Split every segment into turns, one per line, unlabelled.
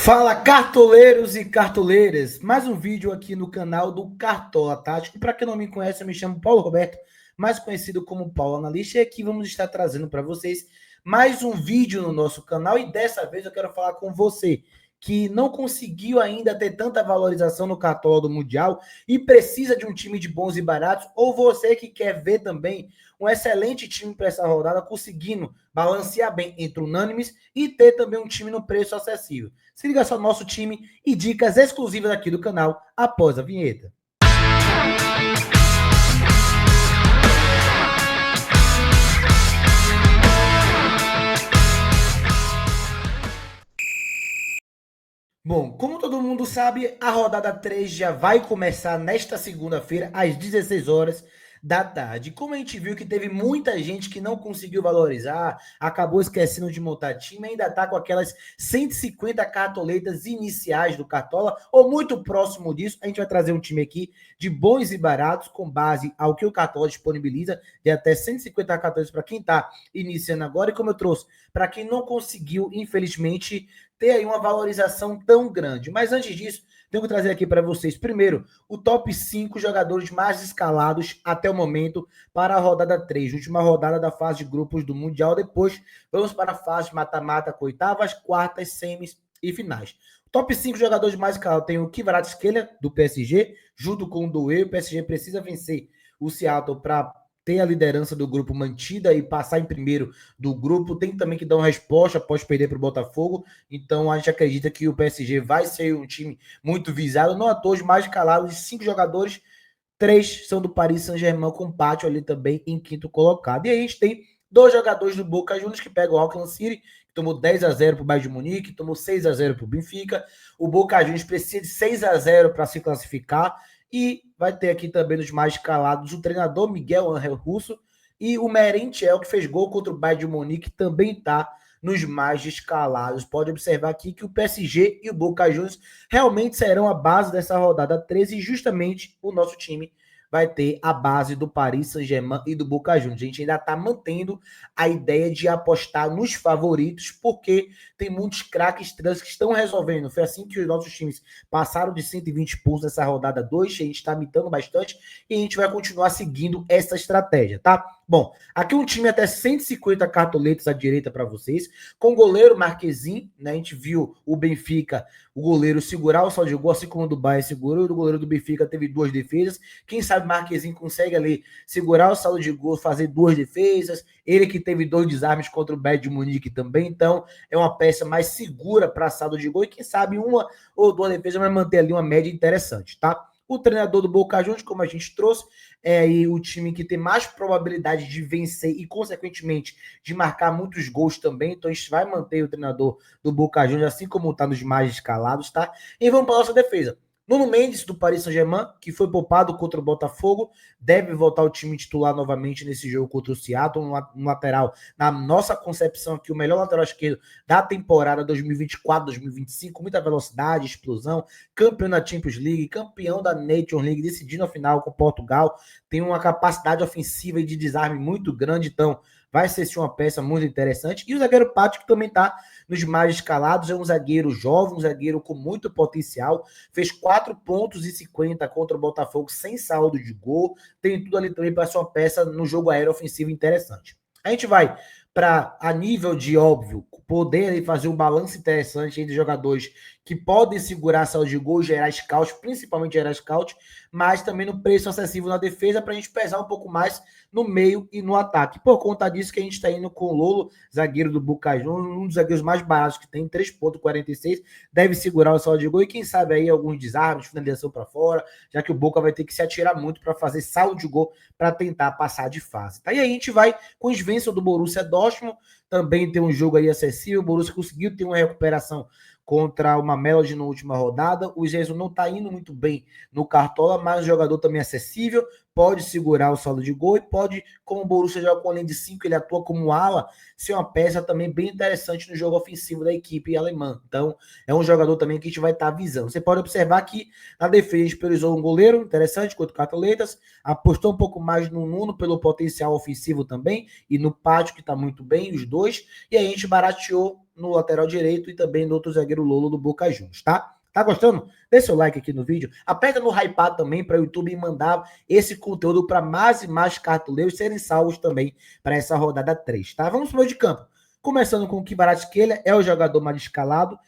Fala, cartoleiros e cartoleiras! Mais um vídeo aqui no canal do Cartola Tático. Para quem não me conhece, eu me chamo Paulo Roberto, mais conhecido como Paulo Analista, e aqui vamos estar trazendo para vocês mais um vídeo no nosso canal. E dessa vez eu quero falar com você que não conseguiu ainda ter tanta valorização no Cartola do Mundial e precisa de um time de bons e baratos, ou você que quer ver também um excelente time para essa rodada, conseguindo balancear bem entre unânimes e ter também um time no preço acessível. Se liga só no nosso time e dicas exclusivas aqui do canal após a vinheta. Bom, como todo mundo sabe, a rodada 3 já vai começar nesta segunda-feira, às 16 horas da tarde. Como a gente viu que teve muita gente que não conseguiu valorizar, acabou esquecendo de montar time, ainda tá com aquelas 150 cartoletas iniciais do Cartola, ou muito próximo disso, a gente vai trazer um time aqui de bons e baratos, com base ao que o Cartola disponibiliza, de até 150 cartoletas para quem tá iniciando agora, e como eu trouxe, para quem não conseguiu, infelizmente, ter aí uma valorização tão grande. Mas antes disso, tenho que trazer aqui para vocês, primeiro, o top 5 jogadores mais escalados até o momento para a rodada 3, última rodada da fase de grupos do Mundial. Depois, vamos para a fase mata-mata com oitavas, quartas, semis e finais. Top 5 jogadores mais escalados tem o Kvaratskhelia, do PSG, junto com o Doué. O PSG precisa vencer o Seattle para ter a liderança do grupo mantida e passar em primeiro do grupo. Tem também que dar uma resposta após perder para o Botafogo. Então a gente acredita que o PSG vai ser um time muito visado. Não à toa, os mais calados de 5 jogadores, 3 são do Paris Saint-Germain, com o Pátio ali também em quinto colocado. E aí a gente tem 2 jogadores do Boca Juniors que pegam o Auckland City, que tomou 10-0 para o Bayern de Munique, tomou 6-0 para o Benfica. O Boca Juniors precisa de 6-0 para se classificar. E vai ter aqui também nos mais escalados o treinador Miguel Ángel Russo e o Merentiel, que fez gol contra o Bayern de Munique, também está nos mais escalados. Pode observar aqui que o PSG e o Boca Juniors realmente serão a base dessa rodada 13 e justamente o nosso time vai ter a base do Paris Saint-Germain e do Boca Juniors. A gente ainda está mantendo a ideia de apostar nos favoritos, porque tem muitos craques trans que estão resolvendo. Foi assim que os nossos times passaram de 120 pontos nessa rodada 2, a gente está imitando bastante e a gente vai continuar seguindo essa estratégia, tá? Bom, aqui um time até 150 cartoletas à direita para vocês, com o goleiro Marquezin, né? A gente viu o Benfica, o goleiro segurar o saldo de gol, assim como o do Bayern segurou, e o goleiro do Benfica teve 2 defesas. Quem sabe Marquezin consegue ali segurar o saldo de gol, fazer 2 defesas. Ele que teve 2 desarmes contra o Bayern de Munique também, então é uma peça mais segura para saldo de gol e quem sabe uma ou 2 defesas vai manter ali uma média interessante, tá? O treinador do Boca Juniors, como a gente trouxe, é aí o time que tem mais probabilidade de vencer e, consequentemente, de marcar muitos gols também. Então, a gente vai manter o treinador do Boca Juniors, assim como está nos mais escalados, tá? E vamos para a nossa defesa. Nuno Mendes, do Paris Saint-Germain, que foi poupado contra o Botafogo, deve voltar ao time titular novamente nesse jogo contra o Seattle, um lateral, na nossa concepção aqui, o melhor lateral esquerdo da temporada 2024-2025, muita velocidade, explosão, campeão da Champions League, campeão da Nations League, decidindo a final com Portugal, tem uma capacidade ofensiva e de desarme muito grande, então vai ser sim uma peça muito interessante. E o zagueiro Pátio, que também está nos mais escalados, é um zagueiro jovem, um zagueiro com muito potencial, fez 4 pontos e 50 contra o Botafogo sem saldo de gol, tem tudo ali também para ser uma peça no jogo aéreo ofensivo interessante. A gente vai para, a nível de óbvio, poder ali fazer um balanço interessante entre jogadores que podem segurar saldo de gol, gerar scout, principalmente gerar scout, mas também no preço acessível na defesa para a gente pesar um pouco mais no meio e no ataque. Por conta disso que a gente está indo com o Lolo, zagueiro do Boca Juniors, um dos zagueiros mais baratos que tem, 3,46, deve segurar o saldo de gol e quem sabe aí alguns desarmes, finalização para fora, já que o Boca vai ter que se atirar muito para fazer saldo de gol para tentar passar de fase. Tá? E aí a gente vai com o Svensson do Borussia Dortmund, também tem um jogo aí acessível, o Borussia conseguiu ter uma recuperação contra uma Mamelodi na última rodada. O Svensson não está indo muito bem no Cartola, mas o jogador também é acessível, pode segurar o saldo de gol e pode, como o Borussia joga com além de 5, ele atua como ala, ser uma peça também bem interessante no jogo ofensivo da equipe alemã. Então, é um jogador também que a gente vai estar visando. Você pode observar que na defesa a gente priorizou um goleiro interessante contra o Cartoletas, apostou um pouco mais no Nuno pelo potencial ofensivo também, e no Pátio, que está muito bem, os dois, e a gente barateou no lateral direito e também no outro zagueiro Lolo do Boca Juniors, tá? Tá gostando? Deixa seu like aqui no vídeo. Aperta no hypar também para o YouTube mandar esse conteúdo para mais e mais cartoleiros serem salvos também para essa rodada 3, tá? Vamos pro meio de campo. Começando com o Kvaratskhelia, é o jogador mais escalado,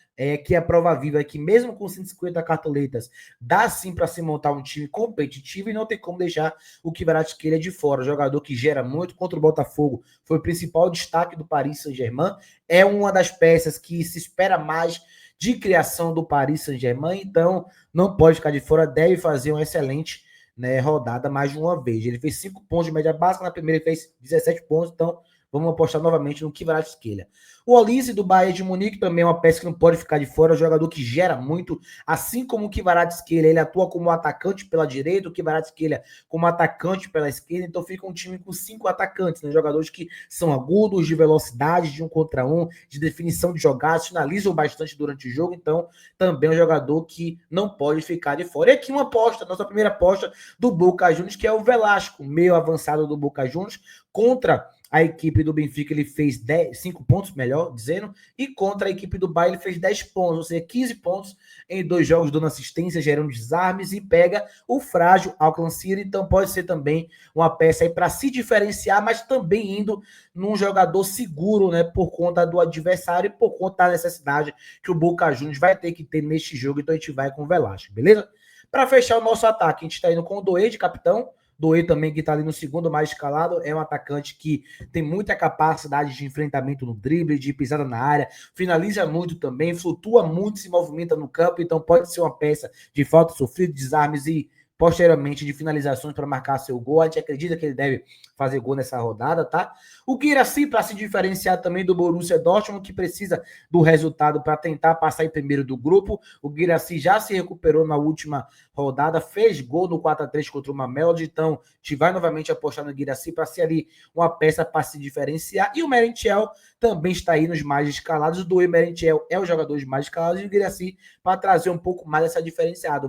que a prova viva é que mesmo com 150 cartoletas, dá sim para se montar um time competitivo e não tem como deixar o Kvaratskhelia de fora. Jogador que gera muito contra o Botafogo, foi o principal destaque do Paris Saint-Germain, é uma das peças que se espera mais de criação do Paris Saint-Germain, então não pode ficar de fora, deve fazer uma excelente, né, rodada mais de uma vez. Ele fez 5 pontos de média básica, na primeira ele fez 17 pontos, então vamos apostar novamente no Kvaratskhelia. O Olise do Bayern de Munique também é uma peça que não pode ficar de fora, é um jogador que gera muito, assim como o Kvaratskhelia, ele atua como atacante pela direita, o Kvaratskhelia como atacante pela esquerda, então fica um time com 5 atacantes, né? Jogadores que são agudos, de velocidade, de 1 contra 1, de definição de jogadas, finalizam bastante durante o jogo, então também é um jogador que não pode ficar de fora. E aqui uma aposta, nossa primeira aposta do Boca Juniors, que é o Velasco, meio avançado do Boca Juniors, contra a equipe do Benfica ele fez 5 pontos, melhor dizendo, e contra a equipe do Bayern ele fez 10 pontos, ou seja, 15 pontos em 2 jogos, dando assistência, gerando desarmes, e pega o frágil Auckland City, então pode ser também uma peça aí para se diferenciar, mas também indo num jogador seguro, né, por conta do adversário e por conta da necessidade que o Boca Juniors vai ter que ter neste jogo, então a gente vai com o Velasco, beleza? Para fechar o nosso ataque, a gente está indo com o Doê de capitão, Doê também, que está ali no segundo mais escalado, é um atacante que tem muita capacidade de enfrentamento no drible, de pisada na área, finaliza muito também, flutua muito, se movimenta no campo, então pode ser uma peça de falta sofrida, desarmes e posteriormente de finalizações para marcar seu gol. A gente acredita que ele deve fazer gol nessa rodada, tá? O Guirassy, para se diferenciar também do Borussia Dortmund, que precisa do resultado para tentar passar em primeiro do grupo. O Guirassy já se recuperou na última rodada, fez gol no 4-3 contra o Mamelodi, então a gente vai novamente apostar no Guirassy para ser ali uma peça para se diferenciar. E o Merentiel também está aí nos mais escalados. O Merentiel é o jogador mais escalados e o Guirassy para trazer um pouco mais essa diferenciada.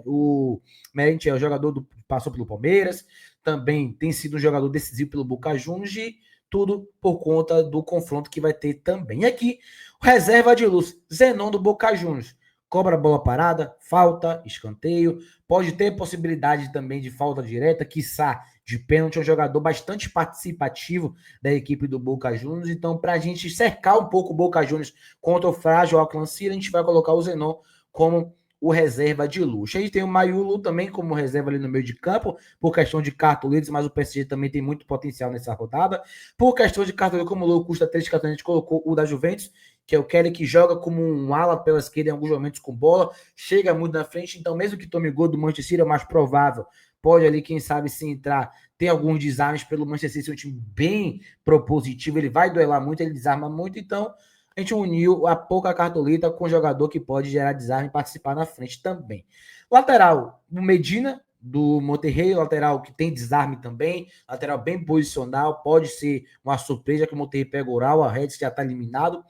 O Merentiel, jogador passou pelo Palmeiras, também tem sido um jogador decisivo pelo Boca Juniors e tudo por conta do confronto que vai ter também. E aqui, reserva de luz, Zenon do Boca Juniors. Cobra bola parada, falta, escanteio, pode ter possibilidade também de falta direta, quiçá de pênalti, é um jogador bastante participativo da equipe do Boca Juniors, então para a gente cercar um pouco o Boca Juniors contra o frágil Auckland City, a gente vai colocar o Zenon como o reserva de luxo. A gente tem o Mayulu também como reserva ali no meio de campo, por questão de cartoleiros, mas o PSG também tem muito potencial nessa rodada. Por questão de cartoleiro, como o Lou custa 3 cartões, a gente colocou o da Juventus, que é o Kelly, que joga como um ala pela esquerda em alguns momentos com bola, chega muito na frente, então mesmo que tome gol do Manchester City, é o mais provável, pode ali, quem sabe, se entrar, tem alguns desarmes pelo Manchester City, é um time bem propositivo, ele vai duelar muito, ele desarma muito, então a gente uniu a pouca cartoleta com o jogador que pode gerar desarme e participar na frente também. Lateral, o Medina, do Monterrey, lateral que tem desarme também, lateral bem posicional, pode ser uma surpresa que o Monterrey pega o Oral, a Red já está eliminado.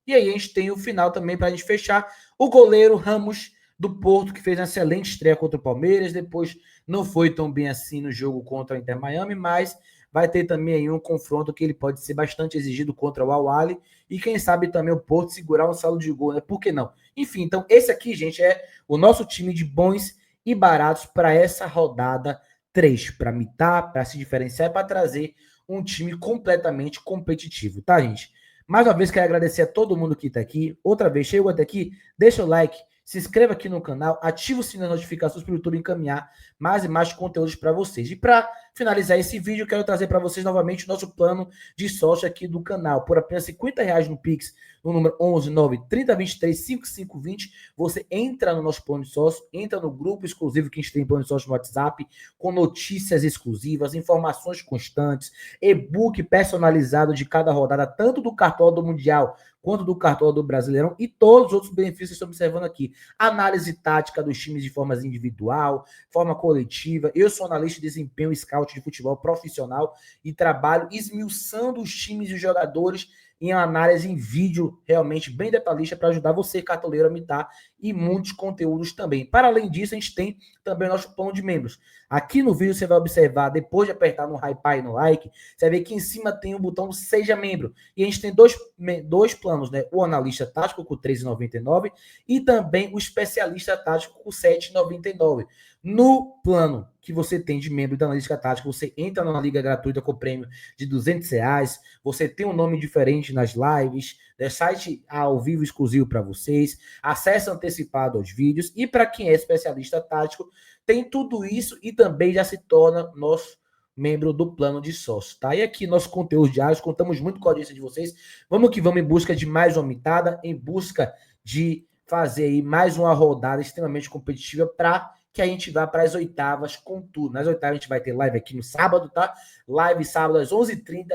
E aí a gente tem o final também para a gente fechar, o goleiro Ramos do Porto, que fez uma excelente estreia contra o Palmeiras, depois não foi tão bem assim no jogo contra o Inter Miami, mas vai ter também aí um confronto que ele pode ser bastante exigido contra o Al-Ahly e quem sabe também o Porto segurar um saldo de gol, né? Por que não? Enfim, então esse aqui, gente, é o nosso time de bons e baratos para essa rodada 3, para mitar, para se diferenciar e para trazer um time completamente competitivo, tá, gente? Mais uma vez, quero agradecer a todo mundo que está aqui. Outra vez, chegou até aqui, deixa o like, se inscreva aqui no canal, ativa o sininho das notificações para o YouTube encaminhar mais e mais conteúdos para vocês. E para finalizar esse vídeo, eu quero trazer para vocês novamente o nosso plano de sócio aqui do canal. Por apenas R$50 no Pix, no número 11-9-3023-5520, você entra no nosso plano de sócio, entra no grupo exclusivo que a gente tem plano de sócio no WhatsApp, com notícias exclusivas, informações constantes, e-book personalizado de cada rodada, tanto do Cartola do Mundial quanto do Cartola do Brasileirão e todos os outros benefícios que estão observando aqui. Análise tática dos times de forma individual, forma coletiva. Eu sou analista de desempenho e scout de futebol profissional e trabalho esmiuçando os times e os jogadores em análise em vídeo realmente bem detalhista para ajudar você, cartoleiro, a mitar e muitos conteúdos também. Para além disso, a gente tem também o nosso plano de membros. Aqui no vídeo você vai observar, depois de apertar no hype e no like, você vai ver que em cima tem o botão Seja Membro. E a gente tem dois planos, né? O analista tático com R$ 13,99 e também o especialista tático com R$ 7,99. No plano que você tem de membro da analítica tática, você entra numa liga gratuita com prêmio de R$ 200, você tem um nome diferente nas lives, né, site ao vivo exclusivo para vocês, acesso antecipado aos vídeos, e para quem é especialista tático, tem tudo isso e também já se torna nosso membro do plano de sócio, tá? E aqui nosso conteúdo diário, contamos muito com a audiência de vocês, vamos que vamos em busca de mais uma mitada, em busca de fazer aí mais uma rodada extremamente competitiva para que a gente vá para as oitavas com tudo. Nas oitavas a gente vai ter live aqui no sábado, tá? Live sábado às 11h30,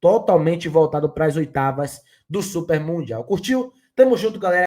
totalmente voltado para as oitavas do Super Mundial. Curtiu? Tamo junto, galera.